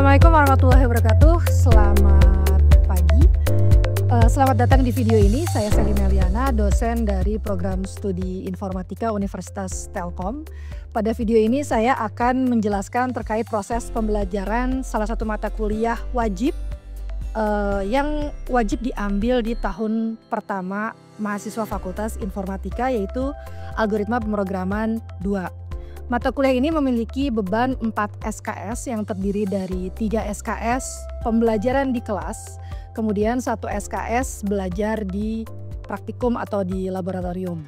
Assalamualaikum warahmatullahi wabarakatuh. Selamat pagi. Selamat datang di video ini. Saya Sally Meliana, dosen dari program studi informatika Universitas Telkom. Pada video ini saya akan menjelaskan terkait proses pembelajaran salah satu mata kuliah wajib yang wajib diambil di tahun pertama mahasiswa Fakultas Informatika, yaitu Algoritma Pemrograman 2. Mata kuliah ini memiliki beban 4 SKS yang terdiri dari 3 SKS pembelajaran di kelas, kemudian 1 SKS belajar di praktikum atau di laboratorium.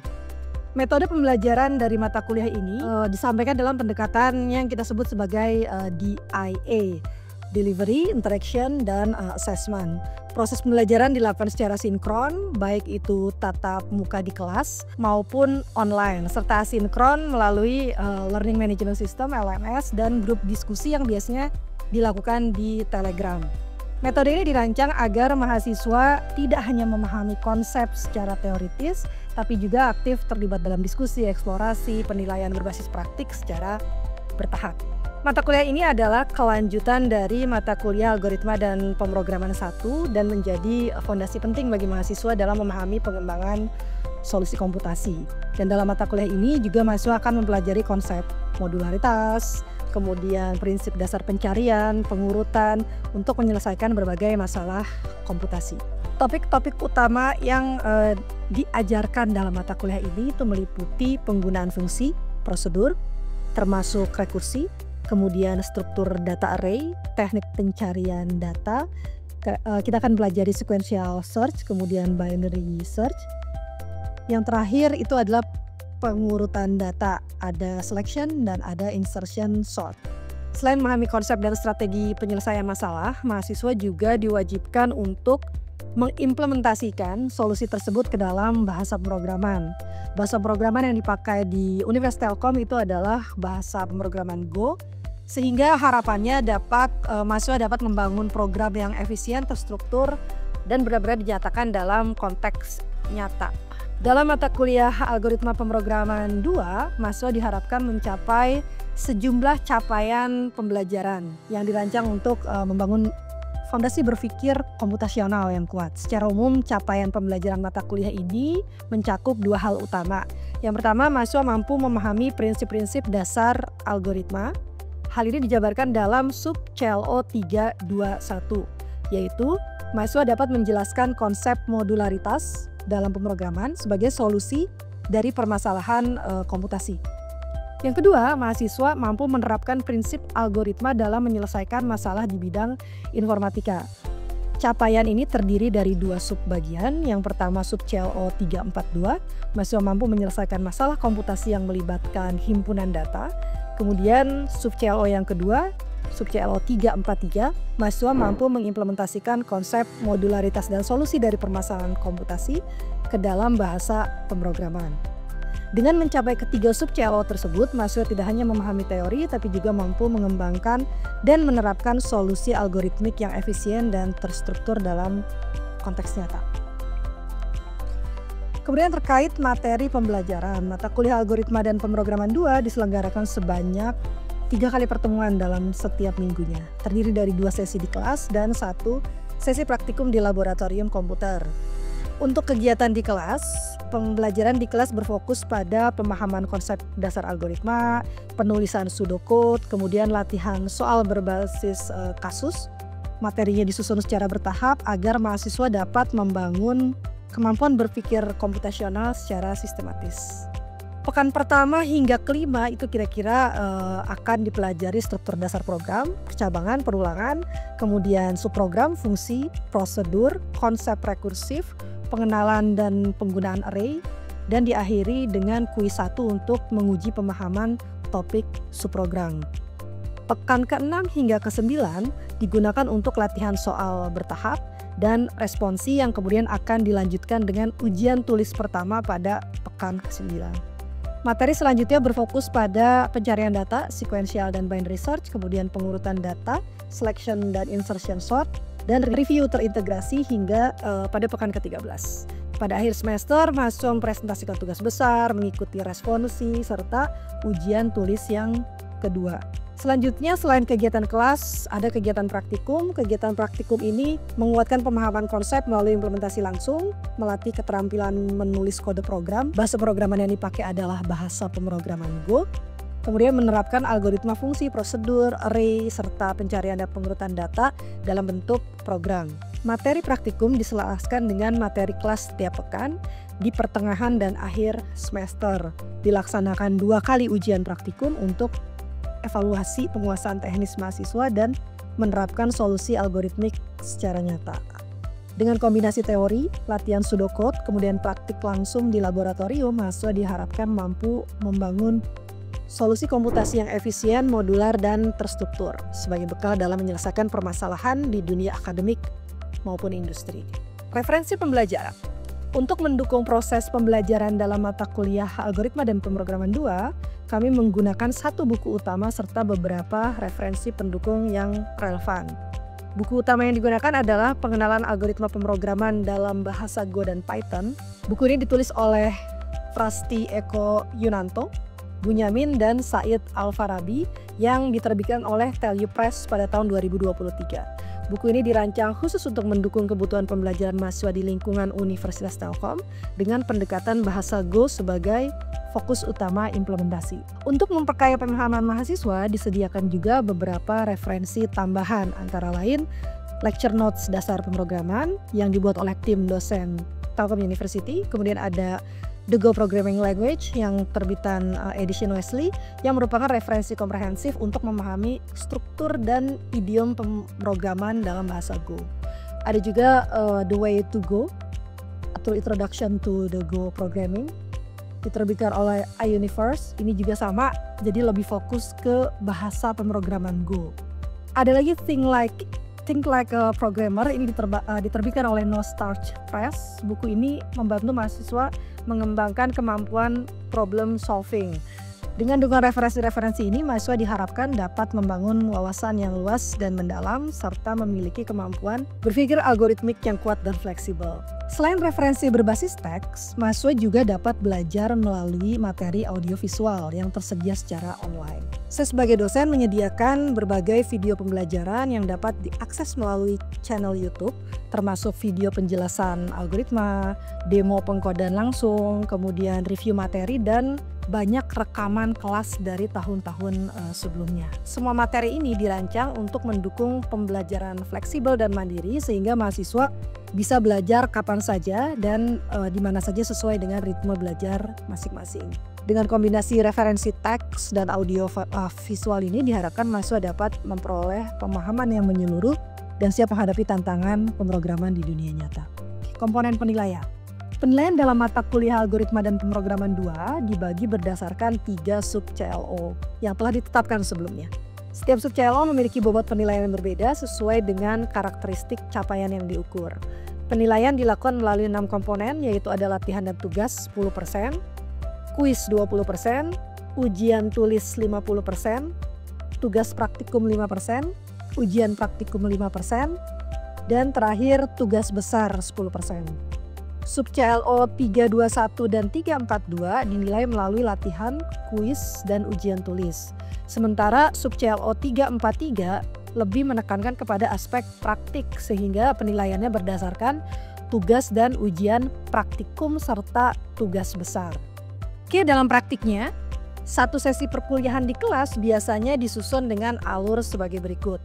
Metode pembelajaran dari mata kuliah ini disampaikan dalam pendekatan yang kita sebut sebagai DIA, Delivery, Interaction, dan Assessment. Proses pembelajaran dilakukan secara sinkron, baik itu tatap muka di kelas maupun online, serta asinkron melalui Learning Management System (LMS) dan grup diskusi yang biasanya dilakukan di Telegram. Metode ini dirancang agar mahasiswa tidak hanya memahami konsep secara teoritis, tapi juga aktif terlibat dalam diskusi, eksplorasi, penilaian berbasis praktik secara bertahap. Mata kuliah ini adalah kelanjutan dari mata kuliah Algoritma dan Pemrograman 1 dan menjadi fondasi penting bagi mahasiswa dalam memahami pengembangan solusi komputasi. Dan dalam mata kuliah ini juga mahasiswa akan mempelajari konsep modularitas, kemudian prinsip dasar pencarian, pengurutan untuk menyelesaikan berbagai masalah komputasi. Topik-topik utama yang diajarkan dalam mata kuliah ini itu meliputi penggunaan fungsi, prosedur, termasuk rekursi, kemudian struktur data array, teknik pencarian data. Kita akan pelajari sequential search, kemudian binary search. Yang terakhir itu adalah pengurutan data, ada selection dan ada insertion sort. Selain memahami konsep dan strategi penyelesaian masalah, mahasiswa juga diwajibkan untuk mengimplementasikan solusi tersebut ke dalam bahasa pemrograman. Bahasa pemrograman yang dipakai di Universitas Telkom itu adalah bahasa pemrograman Go, sehingga harapannya mahasiswa dapat membangun program yang efisien, terstruktur, dan benar-benar dinyatakan dalam konteks nyata. Dalam mata kuliah Algoritma Pemrograman 2, mahasiswa diharapkan mencapai sejumlah capaian pembelajaran yang dirancang untuk membangun fondasi berpikir komputasional yang kuat. Secara umum, capaian pembelajaran mata kuliah ini mencakup 2 hal utama. Yang pertama, mahasiswa mampu memahami prinsip-prinsip dasar algoritma. Hal ini dijabarkan dalam sub CLO 321, yaitu mahasiswa dapat menjelaskan konsep modularitas dalam pemrograman sebagai solusi dari permasalahan komputasi. Yang kedua, mahasiswa mampu menerapkan prinsip algoritma dalam menyelesaikan masalah di bidang informatika. Capaian ini terdiri dari 2 subbagian. Yang pertama, sub CLO 342, mahasiswa mampu menyelesaikan masalah komputasi yang melibatkan himpunan data. Kemudian sub CLO yang kedua, sub CLO 343, mahasiswa mampu mengimplementasikan konsep modularitas dan solusi dari permasalahan komputasi ke dalam bahasa pemrograman. Dengan mencapai ketiga sub CLO tersebut, mahasiswa tidak hanya memahami teori, tapi juga mampu mengembangkan dan menerapkan solusi algoritmik yang efisien dan terstruktur dalam konteks nyata. Kemudian terkait materi pembelajaran, mata kuliah Algoritma dan Pemrograman 2 diselenggarakan sebanyak 3 kali pertemuan dalam setiap minggunya. Terdiri dari 2 sesi di kelas dan 1 sesi praktikum di laboratorium komputer. Untuk kegiatan di kelas, pembelajaran di kelas berfokus pada pemahaman konsep dasar algoritma, penulisan pseudocode, kemudian latihan soal berbasis kasus. Materinya disusun secara bertahap agar mahasiswa dapat membangun kemampuan berpikir komputasional secara sistematis. Pekan pertama hingga kelima itu kira-kira akan dipelajari struktur dasar program, percabangan, perulangan, kemudian subprogram, fungsi, prosedur, konsep rekursif, pengenalan dan penggunaan array, dan diakhiri dengan kuis 1 untuk menguji pemahaman topik subprogram. Pekan ke-6 hingga ke-9 digunakan untuk latihan soal bertahap dan responsi yang kemudian akan dilanjutkan dengan ujian tulis pertama pada pekan ke-9. Materi selanjutnya berfokus pada pencarian data, sequential dan binary search, kemudian pengurutan data, selection dan insertion sort, dan review terintegrasi hingga pada pekan ke-13. Pada akhir semester, mahasiswa mempresentasikan tugas besar, mengikuti responsi, serta ujian tulis yang kedua. Selanjutnya, selain kegiatan kelas, ada kegiatan praktikum. Kegiatan praktikum ini menguatkan pemahaman konsep melalui implementasi langsung, melatih keterampilan menulis kode program. Bahasa pemrograman yang dipakai adalah bahasa pemrograman Go. Kemudian menerapkan algoritma fungsi, prosedur, array, serta pencarian dan pengurutan data dalam bentuk program. Materi praktikum diselaraskan dengan materi kelas setiap pekan di pertengahan dan akhir semester. Dilaksanakan 2 kali ujian praktikum untuk evaluasi penguasaan teknis mahasiswa dan menerapkan solusi algoritmik secara nyata. Dengan kombinasi teori, latihan pseudocode, kemudian praktik langsung di laboratorium, mahasiswa diharapkan mampu membangun solusi komputasi yang efisien, modular, dan terstruktur sebagai bekal dalam menyelesaikan permasalahan di dunia akademik maupun industri. Referensi pembelajaran. Untuk mendukung proses pembelajaran dalam mata kuliah Algoritma dan Pemrograman 2, kami menggunakan 1 buku utama serta beberapa referensi pendukung yang relevan. Buku utama yang digunakan adalah Pengenalan Algoritma Pemrograman dalam Bahasa Go dan Python. Buku ini ditulis oleh Prasti Eko Yunanto, Bunyamin, dan Said Al-Farabi yang diterbitkan oleh Tellyu Press pada tahun 2023. Buku ini dirancang khusus untuk mendukung kebutuhan pembelajaran mahasiswa di lingkungan Universitas Telkom dengan pendekatan bahasa Go sebagai fokus utama implementasi. Untuk memperkaya pemahaman mahasiswa, disediakan juga beberapa referensi tambahan, antara lain lecture notes dasar pemrograman yang dibuat oleh tim dosen Telkom University, kemudian ada The Go Programming Language yang terbitan Edition Wesley yang merupakan referensi komprehensif untuk memahami struktur dan idiom pemrograman dalam bahasa Go. Ada juga The Way to Go atau Introduction to the Go Programming diterbitkan oleh iUniverse. Ini juga sama, jadi lebih fokus ke bahasa pemrograman Go. Ada lagi Think Like a Programmer, ini diterbitkan oleh No Starch Press. Buku ini membantu mahasiswa mengembangkan kemampuan problem solving. Dengan dukungan referensi-referensi ini, mahasiswa diharapkan dapat membangun wawasan yang luas dan mendalam serta memiliki kemampuan berpikir algoritmik yang kuat dan fleksibel. Selain referensi berbasis teks, mahasiswa juga dapat belajar melalui materi audiovisual yang tersedia secara online. Saya sebagai dosen menyediakan berbagai video pembelajaran yang dapat diakses melalui channel YouTube, termasuk video penjelasan algoritma, demo pengkodean langsung, kemudian review materi, dan banyak rekaman kelas dari tahun-tahun sebelumnya. Semua materi ini dirancang untuk mendukung pembelajaran fleksibel dan mandiri sehingga mahasiswa bisa belajar kapan saja dan di mana saja sesuai dengan ritme belajar masing-masing. Dengan kombinasi referensi teks dan audio visual ini diharapkan mahasiswa dapat memperoleh pemahaman yang menyeluruh dan siap menghadapi tantangan pemrograman di dunia nyata. Komponen penilaian. Penilaian dalam mata kuliah Algoritma dan Pemrograman 2 dibagi berdasarkan 3 sub CLO yang telah ditetapkan sebelumnya. Setiap sub CLO memiliki bobot penilaian yang berbeda sesuai dengan karakteristik capaian yang diukur. Penilaian dilakukan melalui 6 komponen, yaitu ada latihan dan tugas 10%, kuis 20%, ujian tulis 50%, tugas praktikum 5%, ujian praktikum 5%, dan terakhir tugas besar 10%. Sub CLO 321 dan 342 dinilai melalui latihan, kuis, dan ujian tulis. Sementara sub CLO 343 lebih menekankan kepada aspek praktik sehingga penilaiannya berdasarkan tugas dan ujian praktikum serta tugas besar. Oke, dalam praktiknya, satu sesi perkuliahan di kelas biasanya disusun dengan alur sebagai berikut.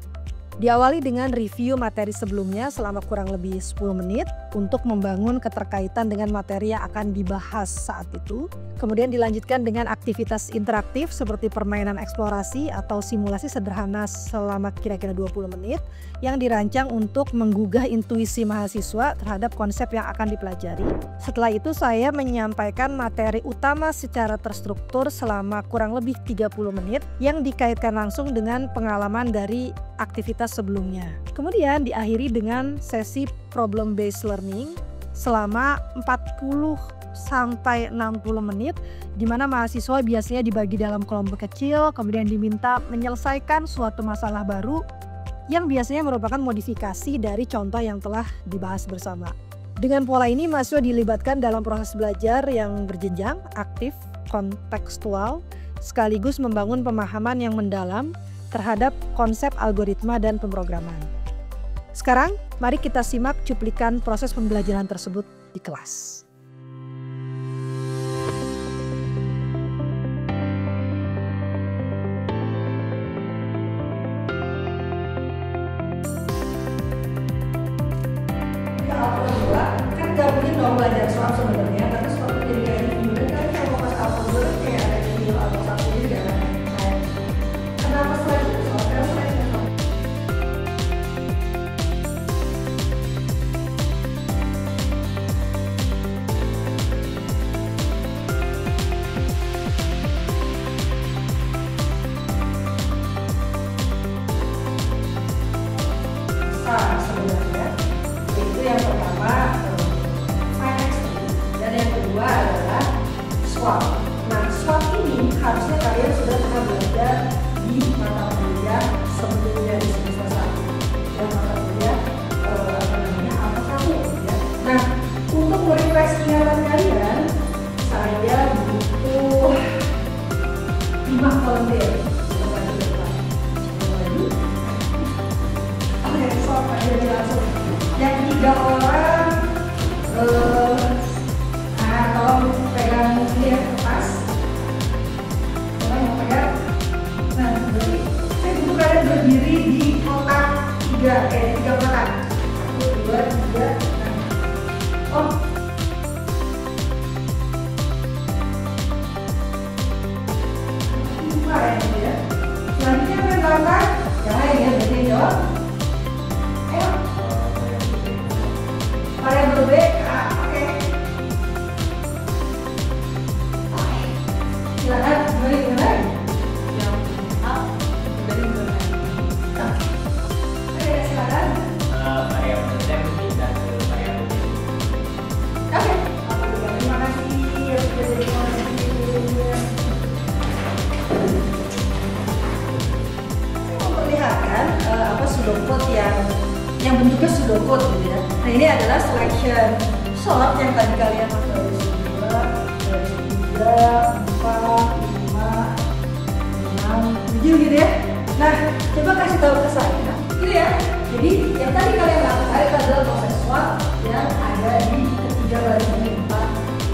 Diawali dengan review materi sebelumnya selama kurang lebih 10 menit untuk membangun keterkaitan dengan materi yang akan dibahas saat itu. Kemudian dilanjutkan dengan aktivitas interaktif seperti permainan eksplorasi atau simulasi sederhana selama kira-kira 20 menit yang dirancang untuk menggugah intuisi mahasiswa terhadap konsep yang akan dipelajari. Setelah itu saya menyampaikan materi utama secara terstruktur selama kurang lebih 30 menit yang dikaitkan langsung dengan pengalaman dari aktivitas sebelumnya. Kemudian diakhiri dengan sesi problem based learning selama 40 sampai 60 menit di mana mahasiswa biasanya dibagi dalam kelompok kecil, kemudian diminta menyelesaikan suatu masalah baru yang biasanya merupakan modifikasi dari contoh yang telah dibahas bersama. Dengan pola ini mahasiswa dilibatkan dalam proses belajar yang berjenjang, aktif, kontekstual, sekaligus membangun pemahaman yang mendalam terhadap konsep algoritma dan pemrograman. Sekarang, mari kita simak cuplikan proses pembelajaran tersebut di kelas. Kan gak mungkin dong belajar soal sebenarnya, tapi seperti jadi kayak gini kan kalau pas alkohol kayak ada video atau satu ini juga kayak kenapa selain itu soal selain itu sebenarnya itu yang pertama dan yang kedua adalah swap. Nah, swap ini harusnya kalian sudah pernah belajar di mata kuliah sebelumnya di semester 1 yang mata kuliah apa kamu ya. Nah, untuk merefresh ingatan kalian, saya butuh 5 volunteer. Oke, swap aja langsung. Yang 3 orang tolong pegang ini ya, kertas. Tolong yang pegang. Nah, berarti saya butuh kalian berdiri di kotak 3 kotak. 1, 2, 3. Nah. Oh. Lupa ya. Selanjutnya kalian melakukan jangan ya, berarti jawab. Ayo. Variabel B, oke. Silakan, balik gimana? Yang A, balik gimana? Oke, silakan. Variabel C pindah ke variabel B. Oke, terima kasih ya sudah jadi koordinator. Saya mau perlihatkan pseudocode yang bentuknya pseudocode gitu ya. Nah, ini adalah selection sort yang tadi kalian pakai dari 3, 4, 5, 6, 7 gitu ya. Nah, coba kasih tahu ke saya gitu ya. Jadi yang tadi kalian lakukan itu adalah proses swap yang ada di ketiga baris ini 4,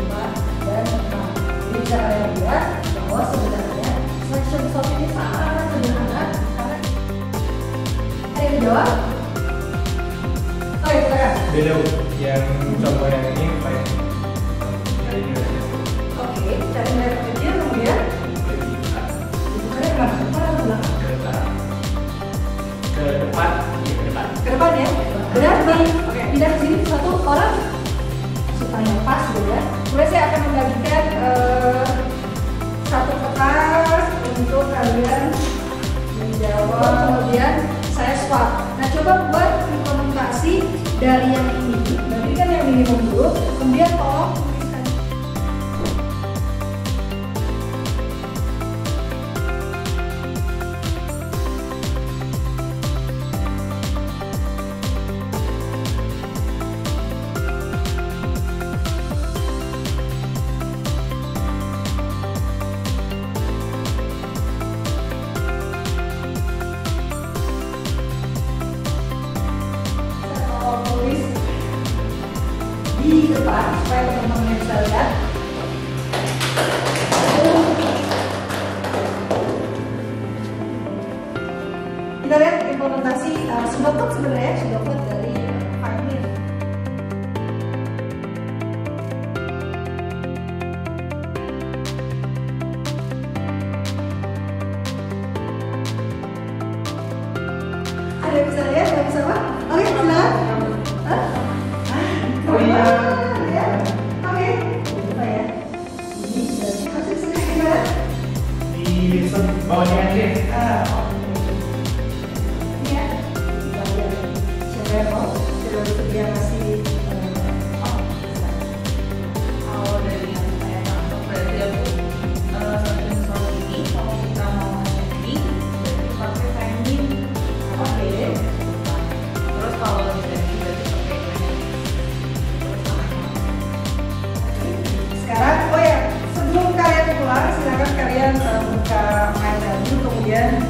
5, dan 6. Jadi bisa kalian lihat bahwa sebenarnya selection sort ini sangat sederhana. Ada yang jawab? Oke, silakan. Beda yang contoh yang ini kayak dari nilainya. Oke, cari nilai kecil kemudian dibukannya ke depan atau belakang? Ke depan. Ke depan ya? Berarti pindah ke sini satu orang supaya pas gitu ya. Kemudian saya akan membagikan satu kertas untuk kalian menjawab, kemudian saya swap. Nah, coba buat implementasi dari yang ini. Berarti kan yang minimum dulu, kemudian tolong tuliskan. Di depan supaya teman-teman bisa lihat. Kita lihat implementasi pseudocode sebenarnya pseudocode dari Pioneer. Ada yang bisa lihat? Yang bisa apa? Oke, silakan. Oh iya. Oke. Coba ya. Ini berarti hasil sendiri gimana? Di bawahnya aja. Ini ya. Siapa yang mau? Sudah bersedia ngasih Kalau dari yang saya tangkap berarti aku selection sort ini kalau kita mau nge-setting berarti pakai finding. Oke. Terus kalau di setting berarti pakai Sekarang, oh ya, sebelum kalian keluar, silakan kalian buka My Value, kemudian